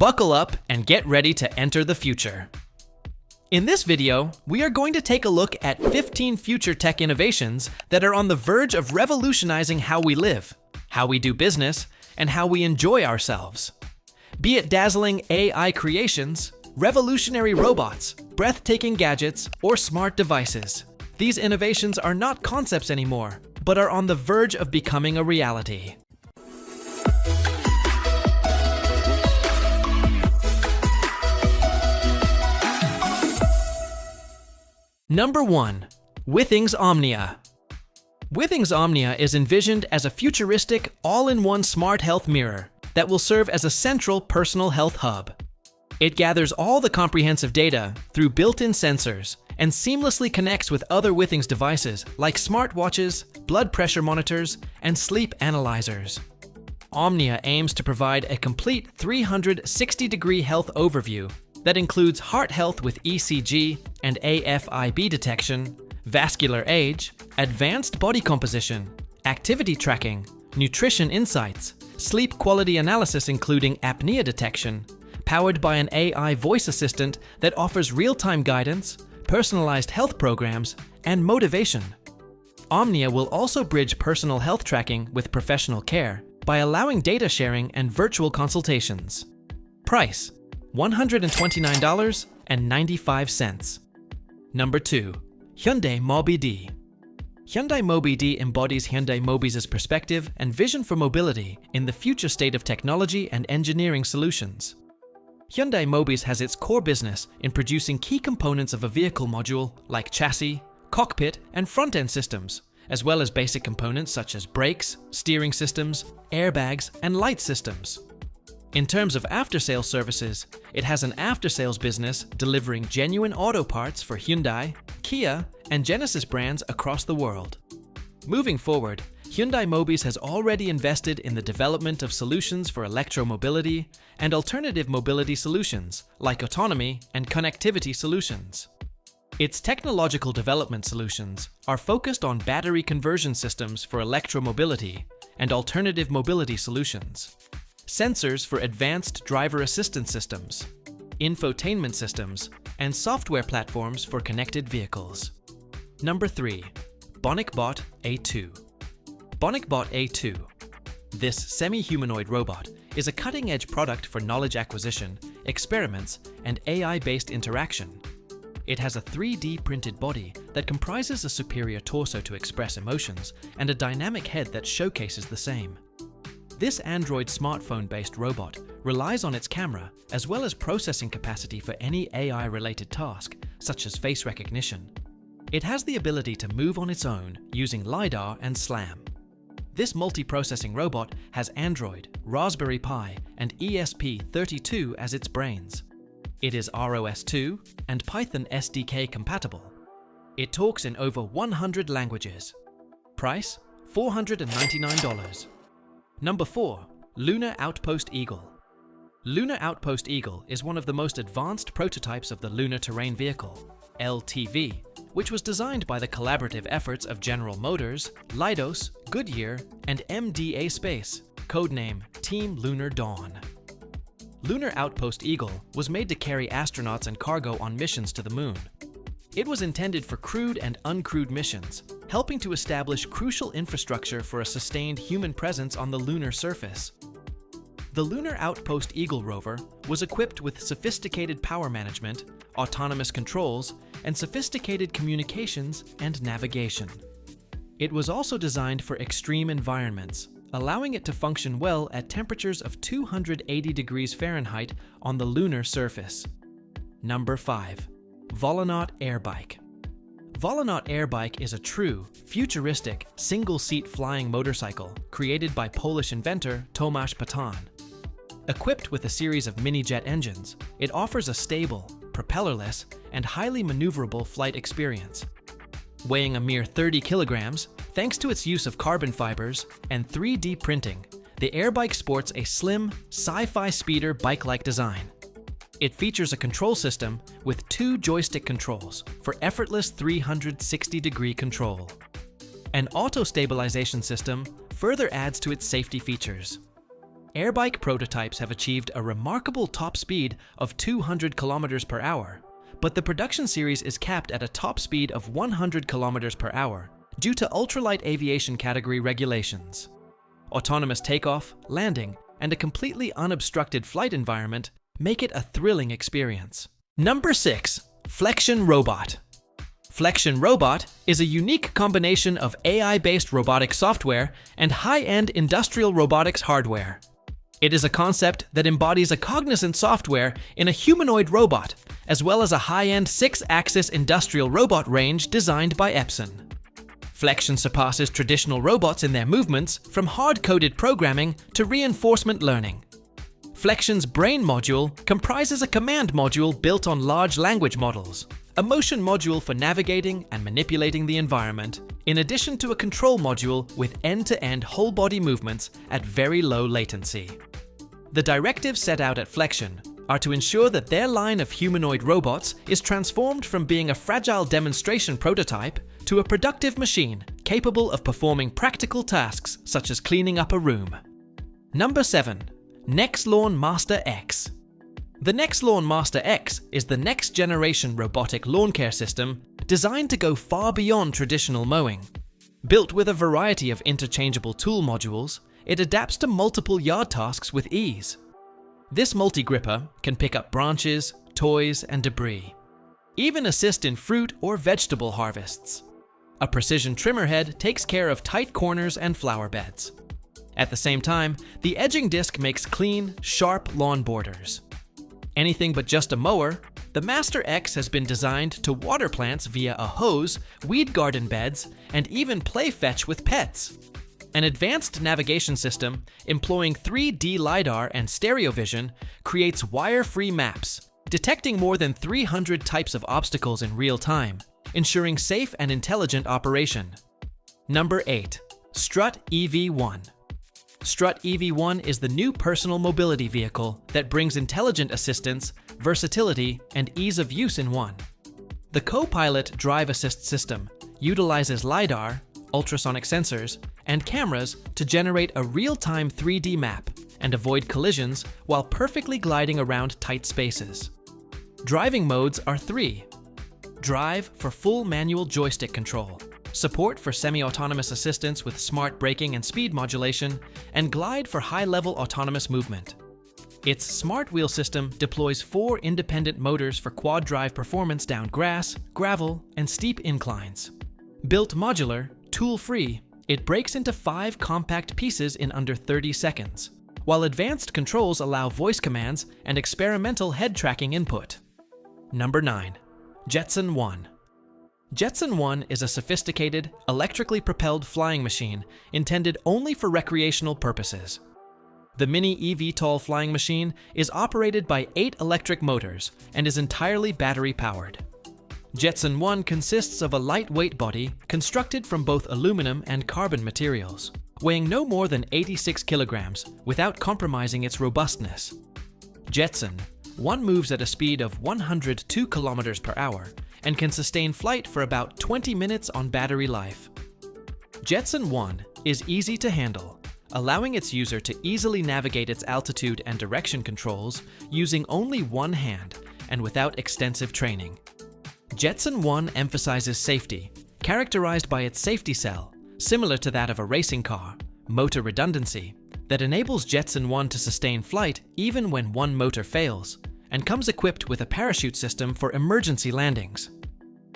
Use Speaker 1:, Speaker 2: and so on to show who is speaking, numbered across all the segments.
Speaker 1: Buckle up and get ready to enter the future. In this video, we are going to take a look at 15 future tech innovations that are on the verge of revolutionizing how we live, how we do business, and how we enjoy ourselves. Be it dazzling AI creations, revolutionary robots, breathtaking gadgets, or smart devices, these innovations are not concepts anymore, but are on the verge of becoming a reality. Number 1. Withings Omnia. Withings Omnia is envisioned as a futuristic, all-in-one smart health mirror that will serve as a central personal health hub. It gathers all the comprehensive data through built-in sensors and seamlessly connects with other Withings devices like smartwatches, blood pressure monitors, and sleep analyzers. Omnia aims to provide a complete 360-degree health overview that includes heart health with ECG and AFib detection, vascular age, advanced body composition, activity tracking, nutrition insights, sleep quality analysis including apnea detection, powered by an AI voice assistant that offers real-time guidance, personalized health programs, and motivation. Omnia will also bridge personal health tracking with professional care by allowing data sharing and virtual consultations. Price: $129.95. Number 2. Hyundai Mobi D. Hyundai Mobi D embodies Hyundai Mobi's perspective and vision for mobility in the future state of technology and engineering solutions. Hyundai Mobi's has its core business in producing key components of a vehicle module like chassis, cockpit, and front-end systems, as well as basic components such as brakes, steering systems, airbags, and light systems. In terms of after-sales services, it has an after-sales business delivering genuine auto parts for Hyundai, Kia, and Genesis brands across the world. Moving forward, Hyundai Mobi's has already invested in the development of solutions for electromobility and alternative mobility solutions like autonomy and connectivity solutions. Its technological development solutions are focused on battery conversion systems for electromobility and alternative mobility solutions, sensors for advanced driver assistance systems, infotainment systems, and software platforms for connected vehicles. Number 3. BonicBot A2. BonicBot A2. This semi-humanoid robot is a cutting-edge product for knowledge acquisition, experiments, and AI-based interaction. It has a 3D printed body that comprises a superior torso to express emotions and a dynamic head that showcases the same. This Android smartphone-based robot relies on its camera as well as processing capacity for any AI-related task, such as face recognition. It has the ability to move on its own using LiDAR and SLAM. This multi-processing robot has Android, Raspberry Pi, and ESP32 as its brains. It is ROS2 and Python SDK compatible. It talks in over 100 languages. Price: $499. Number 4. Lunar Outpost Eagle. Lunar Outpost Eagle is one of the most advanced prototypes of the Lunar Terrain Vehicle, LTV, which was designed by the collaborative efforts of General Motors, Leidos, Goodyear, and MDA Space, codename Team Lunar Dawn. Lunar Outpost Eagle was made to carry astronauts and cargo on missions to the moon. It was intended for crewed and uncrewed missions, helping to establish crucial infrastructure for a sustained human presence on the lunar surface. The Lunar Outpost Eagle rover was equipped with sophisticated power management, autonomous controls, and sophisticated communications and navigation. It was also designed for extreme environments, allowing it to function well at temperatures of 280 degrees Fahrenheit on the lunar surface. Number 5. Volonaut Airbike. Volonaut Airbike is a true, futuristic, single-seat flying motorcycle created by Polish inventor Tomasz Patan. Equipped with a series of mini-jet engines, it offers a stable, propellerless, and highly maneuverable flight experience. Weighing a mere 30 kilograms, thanks to its use of carbon fibers and 3D printing, the Airbike sports a slim, sci-fi speeder bike-like design. It features a control system with 2 joystick controls for effortless 360-degree control. An auto-stabilization system further adds to its safety features. airbike prototypes have achieved a remarkable top speed of 200 kilometers per hour, but the production series is capped at a top speed of 100 kilometers per hour due to ultralight aviation category regulations. Autonomous takeoff, landing, and a completely unobstructed flight environment make it a thrilling experience. Number 6. Flexion Robot. Flexion Robot is a unique combination of AI-based robotic software and high-end industrial robotics hardware. It is a concept that embodies a cognizant software in a humanoid robot, as well as a high-end 6-axis industrial robot range designed by Epson. Flexion surpasses traditional robots in their movements, from hard-coded programming to reinforcement learning. Flexion's brain module comprises a command module built on large language models, a motion module for navigating and manipulating the environment, in addition to a control module with end-to-end whole-body movements at very low latency. The directives set out at Flexion are to ensure that their line of humanoid robots is transformed from being a fragile demonstration prototype to a productive machine capable of performing practical tasks such as cleaning up a room. Number 7. Nextlawn Master X. The Nextlawn Master X is the next-generation robotic lawn care system designed to go far beyond traditional mowing. Built with a variety of interchangeable tool modules, it adapts to multiple yard tasks with ease. This multi-gripper can pick up branches, toys, and debris. Even assist in fruit or vegetable harvests. A precision trimmer head takes care of tight corners and flower beds. At the same time, the edging disc makes clean, sharp lawn borders. Anything but just a mower, the Master X has been designed to water plants via a hose, weed garden beds, and even play fetch with pets. An advanced navigation system employing 3D LiDAR and stereo vision creates wire-free maps, detecting more than 300 types of obstacles in real time, ensuring safe and intelligent operation. Number 8. Strut EV1. Strut EV1 is the new personal mobility vehicle that brings intelligent assistance, versatility, and ease of use in one. The co-pilot drive assist system utilizes LiDAR, ultrasonic sensors, and cameras to generate a real-time 3D map and avoid collisions while perfectly gliding around tight spaces. Driving modes are 3. Drive for full manual joystick control, support for semi-autonomous assistance with smart braking and speed modulation, and glide for high-level autonomous movement. Its smart wheel system deploys 4 independent motors for quad drive performance down grass, gravel, and steep inclines. Built modular, tool-free, it breaks into 5 compact pieces in under 30 seconds, while advanced controls allow voice commands and experimental head tracking input. Number 9. Jetson 1. Jetson 1 is a sophisticated, electrically propelled flying machine intended only for recreational purposes. The mini eVTOL flying machine is operated by 8 electric motors and is entirely battery-powered. Jetson 1 consists of a lightweight body constructed from both aluminum and carbon materials, weighing no more than 86 kilograms without compromising its robustness. Jetson 1 moves at a speed of 102 kilometers per hour and can sustain flight for about 20 minutes on battery life. Jetson 1 is easy to handle, allowing its user to easily navigate its altitude and direction controls using only one hand and without extensive training. Jetson 1 emphasizes safety, characterized by its safety cell, similar to that of a racing car, motor redundancy, that enables Jetson 1 to sustain flight even when one motor fails, and comes equipped with a parachute system for emergency landings.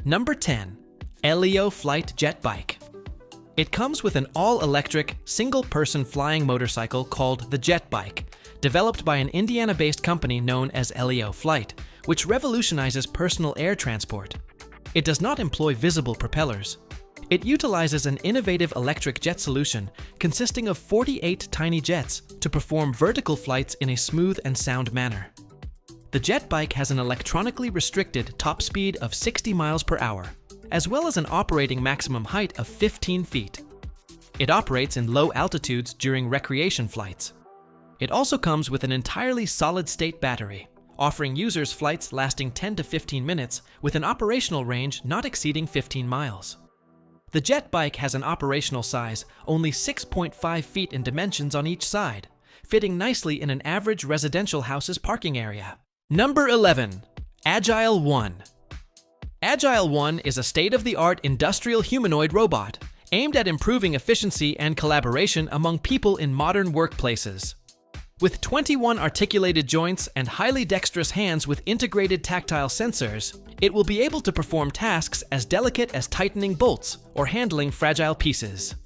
Speaker 1: Number 10. Elio Flight Jet Bike. It comes with an all-electric, single-person flying motorcycle called the Jet Bike, developed by an Indiana-based company known as Elio Flight, which revolutionizes personal air transport. It does not employ visible propellers. It utilizes an innovative electric jet solution consisting of 48 tiny jets to perform vertical flights in a smooth and sound manner. The jet bike has an electronically restricted top speed of 60 miles per hour, as well as an operating maximum height of 15 feet. It operates in low altitudes during recreation flights. It also comes with an entirely solid-state battery, offering users flights lasting 10 to 15 minutes with an operational range not exceeding 15 miles. The jet bike has an operational size only 6.5 feet in dimensions on each side, fitting nicely in an average residential house's parking area. Number 11. Agile 1. Agile 1 is a state-of-the-art industrial humanoid robot aimed at improving efficiency and collaboration among people in modern workplaces. With 21 articulated joints and highly dexterous hands with integrated tactile sensors, it will be able to perform tasks as delicate as tightening bolts or handling fragile pieces.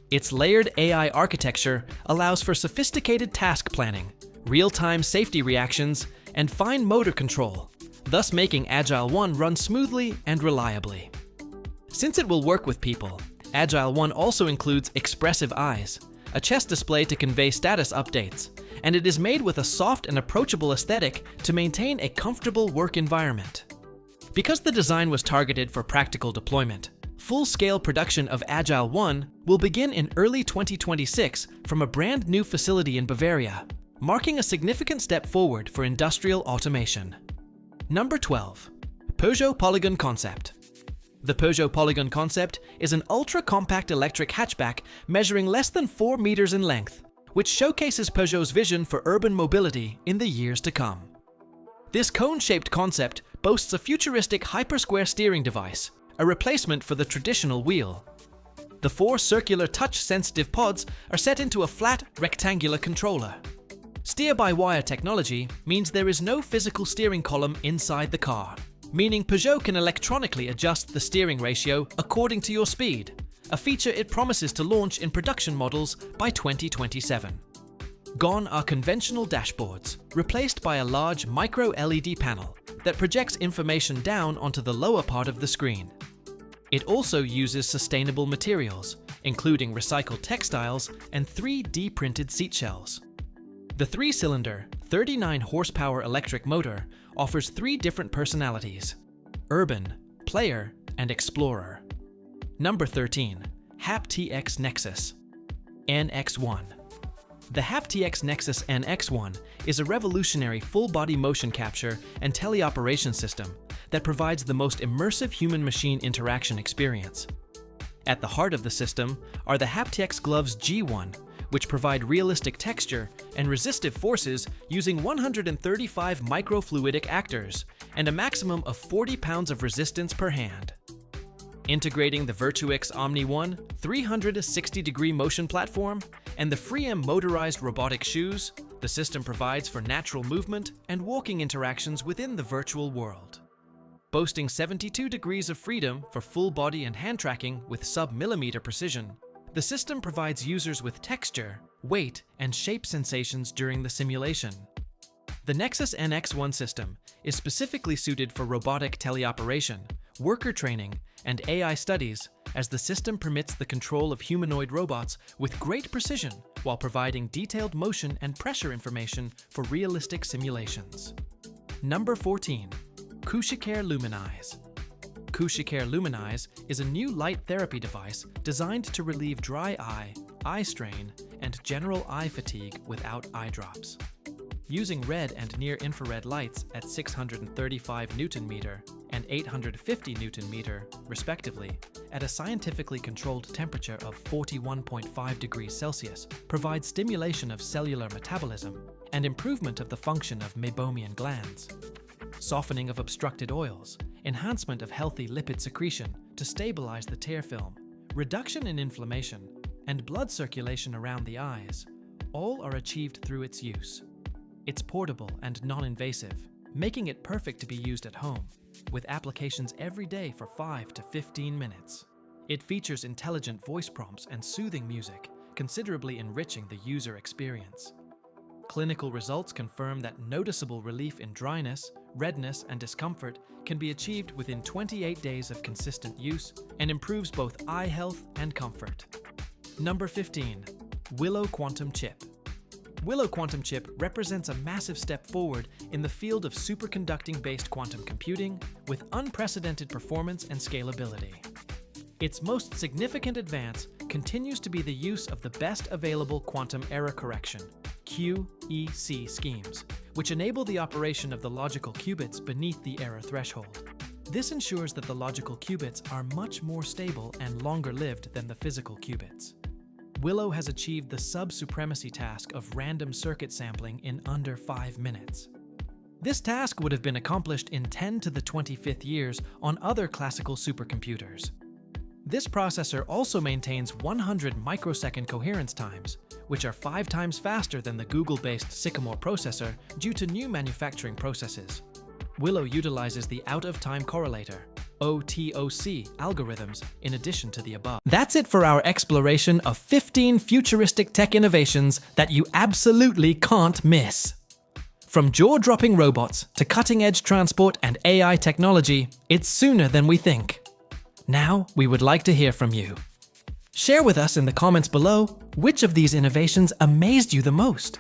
Speaker 1: Its layered AI architecture allows for sophisticated task planning, real-time safety reactions, and fine motor control, thus making Agile 1 run smoothly and reliably. Since it will work with people, Agile 1 also includes expressive eyes, a chest display to convey status updates, and it is made with a soft and approachable aesthetic to maintain a comfortable work environment. Because the design was targeted for practical deployment, full-scale production of Agile 1 will begin in early 2026 from a brand new facility in Bavaria, marking a significant step forward for industrial automation. Number 12. Peugeot Polygon Concept. The Peugeot Polygon Concept is an ultra-compact electric hatchback measuring less than 4 meters in length, which showcases Peugeot's vision for urban mobility in the years to come. This cone-shaped concept boasts a futuristic hypersquare steering device, a replacement for the traditional wheel. The 4 circular touch-sensitive pods are set into a flat, rectangular controller. Steer-by-wire technology means there is no physical steering column inside the car, meaning Peugeot can electronically adjust the steering ratio according to your speed, a feature it promises to launch in production models by 2027. Gone are conventional dashboards, replaced by a large micro-LED panel that projects information down onto the lower part of the screen. It also uses sustainable materials, including recycled textiles and 3D printed seat shells. The 3-cylinder, 39-horsepower electric motor offers 3 different personalities: urban, player, and explorer. Number 13. HaptX Nexus NX1. The HaptX Nexus NX1 is a revolutionary full-body motion capture and teleoperation system that provides the most immersive human-machine interaction experience. At the heart of the system are the HaptX Gloves G1, which provide realistic texture and resistive forces using 135 microfluidic actors and a maximum of 40 pounds of resistance per hand. Integrating the Virtuix Omni 1 360-degree motion platform and the Freem motorized robotic shoes, the system provides for natural movement and walking interactions within the virtual world. Boasting 72 degrees of freedom for full body and hand tracking with sub-millimeter precision, the system provides users with texture, weight, and shape sensations during the simulation. The Nexus NX1 system is specifically suited for robotic teleoperation, worker training, and AI studies, as the system permits the control of humanoid robots with great precision while providing detailed motion and pressure information for realistic simulations. Number 14. CouchiCare Luminize. CouchiCare Luminize is a new light therapy device designed to relieve dry eye strain, and general eye fatigue without eye drops. Using red and near-infrared lights at 635 Newton-meter and 850 Newton-meter, respectively, at a scientifically controlled temperature of 41.5 degrees Celsius, provides stimulation of cellular metabolism and improvement of the function of meibomian glands, softening of obstructed oils, enhancement of healthy lipid secretion to stabilize the tear film, reduction in inflammation, and blood circulation around the eyes, all are achieved through its use. It's portable and non-invasive, making it perfect to be used at home, with applications every day for 5 to 15 minutes. It features intelligent voice prompts and soothing music, considerably enriching the user experience. Clinical results confirm that noticeable relief in dryness, redness, and discomfort can be achieved within 28 days of consistent use and improves both eye health and comfort. Number 15. Willow Quantum Chip. Willow Quantum Chip represents a massive step forward in the field of superconducting-based quantum computing with unprecedented performance and scalability. Its most significant advance continues to be the use of the best available quantum error correction, QEC schemes, which enable the operation of the logical qubits beneath the error threshold. This ensures that the logical qubits are much more stable and longer-lived than the physical qubits. Willow has achieved the sub-supremacy task of random circuit sampling in under 5 minutes. This task would have been accomplished in 10 to the 25th years on other classical supercomputers. This processor also maintains 100 microsecond coherence times, which are 5 times faster than the Google-based Sycamore processor due to new manufacturing processes. Willow utilizes the out-of-time correlator, OTOC, algorithms in addition to the above. That's it for our exploration of 15 futuristic tech innovations that you absolutely can't miss. From jaw-dropping robots to cutting-edge transport and AI technology, it's sooner than we think. Now, we would like to hear from you. Share with us in the comments below which of these innovations amazed you the most.